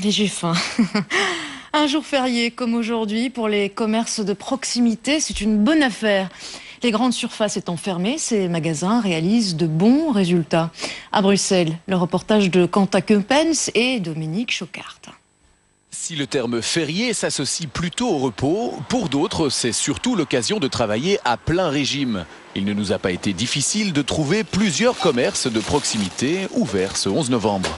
Les Juifs, hein. Un jour férié comme aujourd'hui pour les commerces de proximité, c'est une bonne affaire. Les grandes surfaces étant fermées, ces magasins réalisent de bons résultats. À Bruxelles, le reportage de Quentin Keupens et Dominique Chocart. Si le terme férié s'associe plutôt au repos, pour d'autres, c'est surtout l'occasion de travailler à plein régime. Il ne nous a pas été difficile de trouver plusieurs commerces de proximité ouverts ce 11 novembre.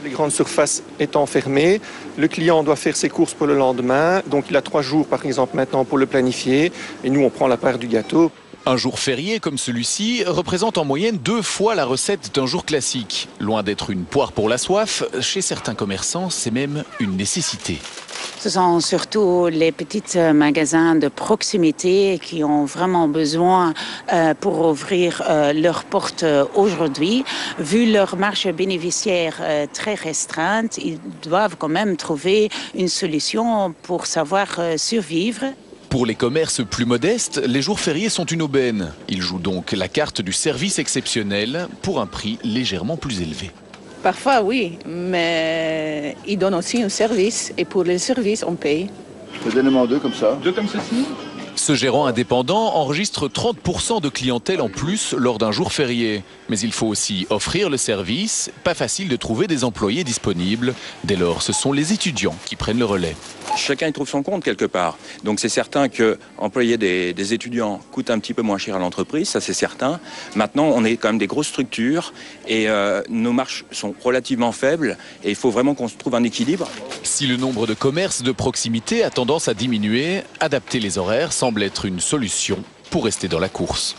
Les grandes surfaces étant fermées, le client doit faire ses courses pour le lendemain. Donc il a 3 jours par exemple maintenant pour le planifier. Et nous on prend la part du gâteau. Un jour férié comme celui-ci représente en moyenne 2 fois la recette d'un jour classique. Loin d'être une poire pour la soif, chez certains commerçants, c'est même une nécessité. Ce sont surtout les petits magasins de proximité qui ont vraiment besoin pour ouvrir leurs portes aujourd'hui. Vu leur marge bénéficiaire très restreinte, ils doivent quand même trouver une solution pour savoir survivre. Pour les commerces plus modestes, les jours fériés sont une aubaine. Ils jouent donc la carte du service exceptionnel pour un prix légèrement plus élevé. Parfois oui, mais ils donnent aussi un service et pour les services on paye. Donnez-moi 2 comme ça. 2 comme ceci. Ce gérant indépendant enregistre 30% de clientèle en plus lors d'un jour férié. Mais il faut aussi offrir le service. Pas facile de trouver des employés disponibles. Dès lors, ce sont les étudiants qui prennent le relais. Chacun y trouve son compte quelque part. Donc c'est certain que employer des étudiants coûte un petit peu moins cher à l'entreprise, ça c'est certain. Maintenant, on est quand même des grosses structures et nos marges sont relativement faibles et il faut vraiment qu'on se trouve un équilibre. Si le nombre de commerces de proximité a tendance à diminuer, adapter les horaires semble être une solution pour rester dans la course.